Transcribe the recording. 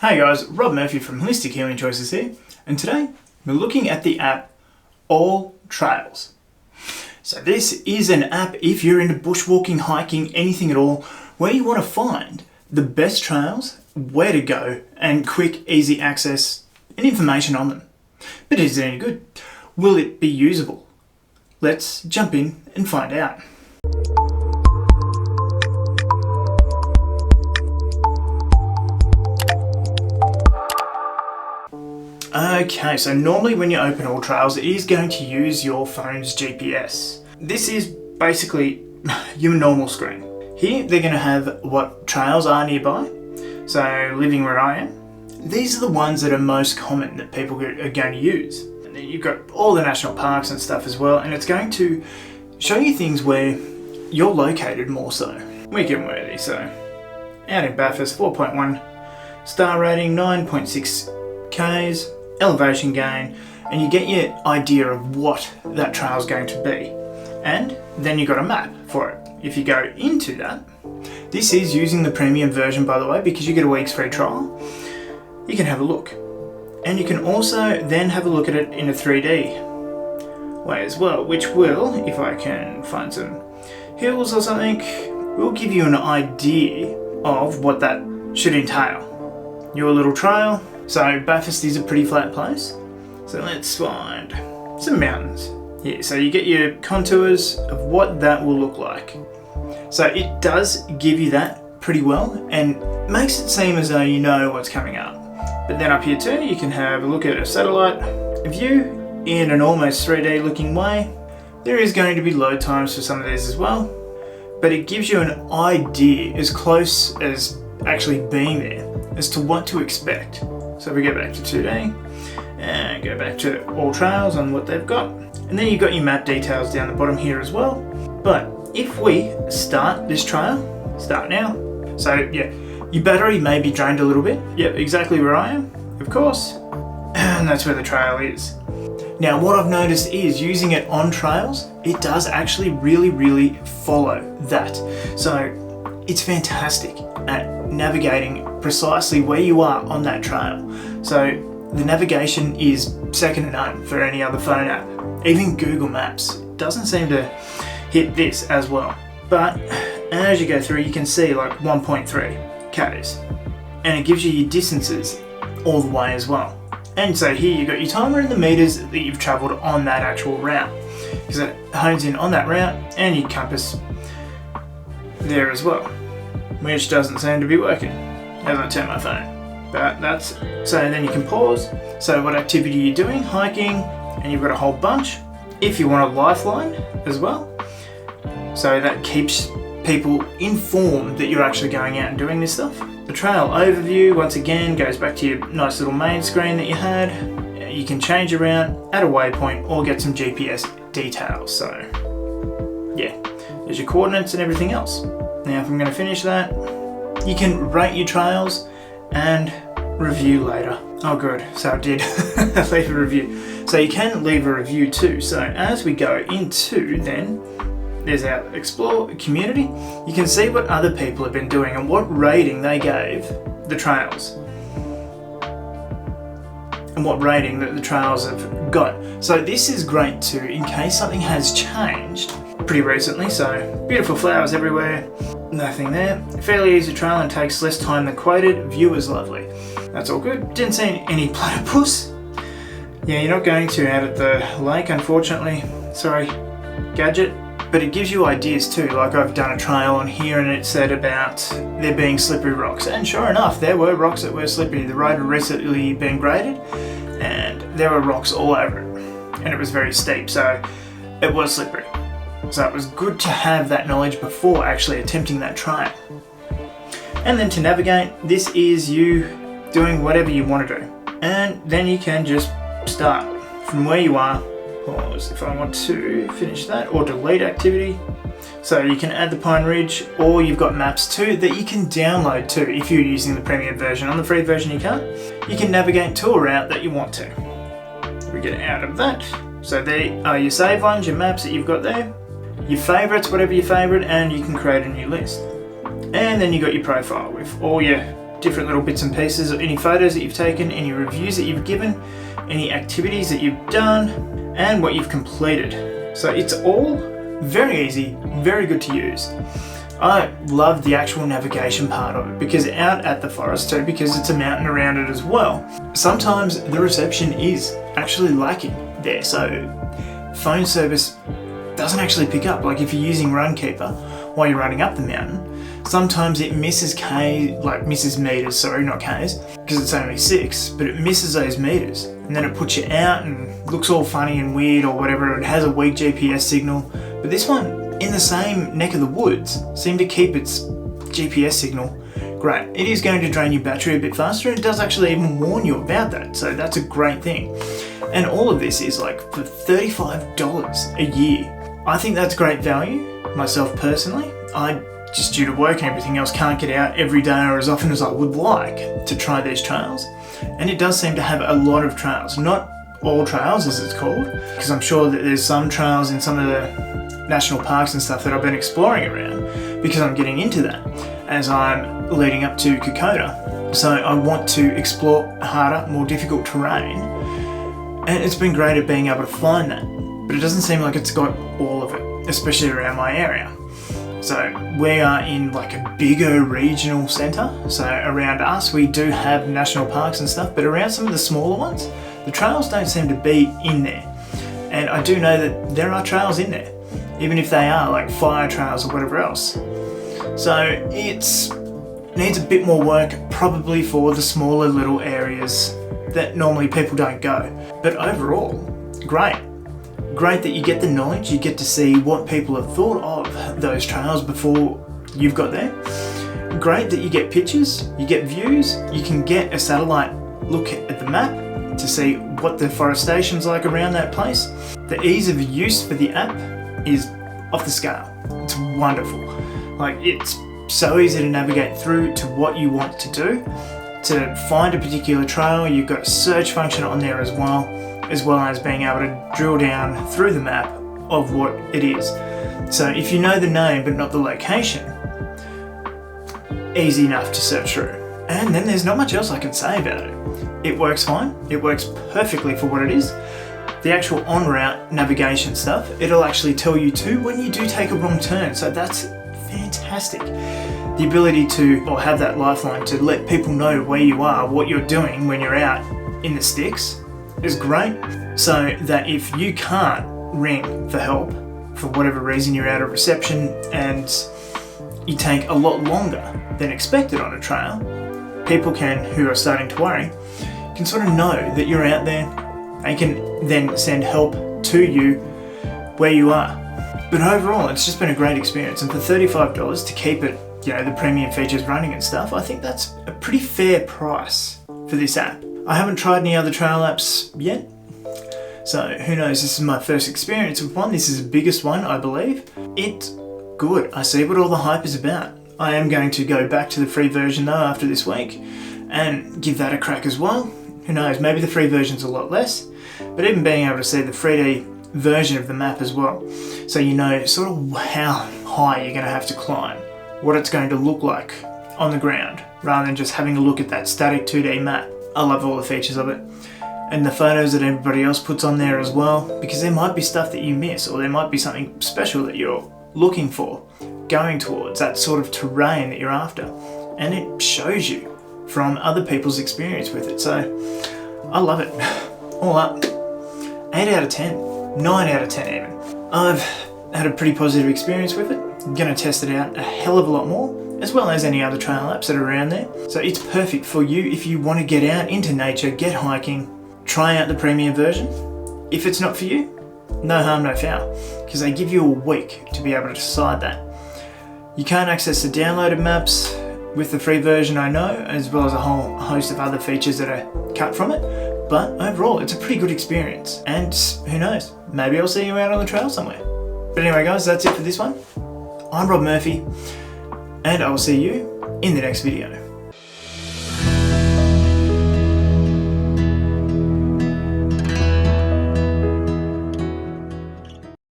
Hey guys, Rob Murphy from Holistic Healing Choices here, and today we're looking at the app Alltrails. So this is an app if you're into bushwalking, hiking, anything at all, where you want to find the best trails, where to go, and quick, easy access and information on them. But is it any good? Will it be usable? Let's jump in and find out. Okay, so normally when you open Alltrails, it is going to use your phone's GPS. This is basically your normal screen. Here, they're going to have what trails are nearby. So, living where I am, these are the ones that are most common that people are going to use. And then you've got all the national parks and stuff as well, and it's going to show you things where you're located more so. Weekend worthy, so out in Bathurst, 4.1 star rating, 9.6 Ks, elevation gain, and you get your idea of what that trail is going to be. And then you've got a map for it. If you go into that, this is using the premium version, by the way, because you get a week's free trial. You can have a look. And you can also then have a look at it in a 3D way as well, which will, if I can find some hills or something, will give you an idea of what that should entail. Your little trail. So Bathurst is a pretty flat place. So let's find some mountains. Yeah, so you get your contours of what that will look like. So it does give you that pretty well and makes it seem as though you know what's coming up. But then up here too, you can have a look at a satellite view in an almost 3D looking way. There is going to be load times for some of these as well, but it gives you an idea as close as actually being there as to what to expect. So we go back to 2D and go back to Alltrails on what they've got. And then you've got your map details down the bottom here as well. But if we start this trail, start now. So yeah, your battery may be drained a little bit. Yep, exactly where I am, of course. And that's where the trail is. Now what I've noticed is using it on trails, it does actually really follow that. So it's fantastic at navigating precisely where you are on that trail. So the navigation is second to none for any other phone app. Even Google Maps doesn't seem to hit this as well. But as you go through, you can see like 1.3 Ks, and it gives you your distances all the way as well. And so here you've got your timer and the meters that you've travelled on that actual route, because it hones in on that route and your compass there as well, which doesn't seem to be working as I turn my phone. But that's, so then you can pause. So what activity you're doing, hiking, and you've got a whole bunch. If you want a lifeline as well, so that keeps people informed that you're actually going out and doing this stuff. The trail overview, once again, goes back to your nice little main screen that you had. You can change your route, add a waypoint, or get some GPS details. So yeah, there's your coordinates and everything else. Now if I'm going to finish that, you can rate your trails and review later. Oh good, so I did leave a review. So you can leave a review too. So as we go into then, there's our explore community. You can see what other people have been doing and what rating they gave the trails. And what rating that the trails have got. So this is great too in case something has changed pretty recently. So beautiful flowers everywhere, nothing there. Fairly easy trail and takes less time than quoted. View is lovely. That's all good. Didn't see any platypus. Yeah, you're not going to out at the lake, unfortunately. Sorry, gadget. But it gives you ideas too. Like I've done a trail on here and it said about there being slippery rocks. And sure enough, there were rocks that were slippery. The road had recently been graded and there were rocks all over it. And it was very steep, so it was slippery. So it was good to have that knowledge before actually attempting that trail. And then to navigate, this is you doing whatever you want to do. And then you can just start from where you are. Pause if I want to finish that, or delete activity. So you can add the Pine Ridge, or you've got maps too that you can download too if you're using the premium version. On the free version you can't. You can navigate to a route that you want to. We get out of that. So there are your save ones, your maps that you've got there, your favourites, whatever your favourite, and you can create a new list. And then you got your profile with all your different little bits and pieces, any photos that you've taken, any reviews that you've given, any activities that you've done, and what you've completed. So it's all very easy, very good to use. I love the actual navigation part of it, because out at the forest too, because it's a mountain around it as well, sometimes the reception is actually lacking there, so phone service doesn't actually pick up. Like if you're using Runkeeper while you're running up the mountain, sometimes it misses meters, sorry, not Ks, because it's only 6, but it misses those meters, and then it puts you out and looks all funny and weird or whatever. It has a weak GPS signal, but this one, in the same neck of the woods, seemed to keep its GPS signal great. It is going to drain your battery a bit faster, and it does actually even warn you about that, so that's a great thing. And all of this is like for $35 a year. I think that's great value, myself personally. I, just due to work and everything else, can't get out every day or as often as I would like to try these trails. And it does seem to have a lot of trails, not all trails as it's called, because I'm sure that there's some trails in some of the national parks and stuff that I've been exploring around, because I'm getting into that as I'm leading up to Kokoda. So I want to explore harder, more difficult terrain, and it's been great at being able to find that, but it doesn't seem like it's got all of it, especially around my area. So we are in like a bigger regional centre, so around us we do have national parks and stuff, but around some of the smaller ones, the trails don't seem to be in there. And I do know that there are trails in there, even if they are like fire trails or whatever else. So it needs a bit more work probably for the smaller little areas that normally people don't go. But overall, great. Great that you get the knowledge, you get to see what people have thought of those trails before you've got there. Great that you get pictures, you get views, you can get a satellite look at the map to see what the forestation's like around that place. The ease of use for the app is off the scale. It's wonderful. Like, it's so easy to navigate through to what you want to do. To find a particular trail, you've got a search function on there as well as being able to drill down through the map of what it is. So if you know the name but not the location, easy enough to search through. And then there's not much else I can say about it. It works fine, it works perfectly for what it is. The actual en-route navigation stuff, it'll actually tell you too when you do take a wrong turn, so that's fantastic. The ability to, or have that lifeline to let people know where you are, what you're doing when you're out in the sticks, is great. So that if you can't ring for help, for whatever reason you're out of reception and you take a lot longer than expected on a trail, people who are starting to worry, can sort of know that you're out there and can then send help to you where you are. But overall, it's just been a great experience, and for $35 to keep it, the premium features running and stuff, I think that's a pretty fair price for this app. I haven't tried any other trail apps yet, so who knows, this is my first experience with one. This is the biggest one, I believe. It's good. I see what all the hype is about. I am going to go back to the free version though after this week and give that a crack as well. Who knows, maybe the free version's a lot less, but even being able to see the 3D version of the map as well, so you know sort of how high you're going to have to climb, what it's going to look like on the ground, rather than just having a look at that static 2D map. I love all the features of it, and the photos that everybody else puts on there as well, because there might be stuff that you miss, or there might be something special that you're looking for, going towards that sort of terrain that you're after, and it shows you from other people's experience with it. So I love it. All up, 8 out of 10, 9 out of 10 even. I've had a pretty positive experience with it. I'm going to test it out a hell of a lot more, as well as any other trail apps that are around there. So it's perfect for you if you want to get out into nature, get hiking, try out the premium version. If it's not for you, no harm, no foul, because they give you a week to be able to decide that. You can't access the downloaded maps with the free version, I know, as well as a whole host of other features that are cut from it, but overall it's a pretty good experience, and who knows, maybe I'll see you out on the trail somewhere. But anyway guys, that's it for this one. I'm Rob Murphy, and I will see you in the next video.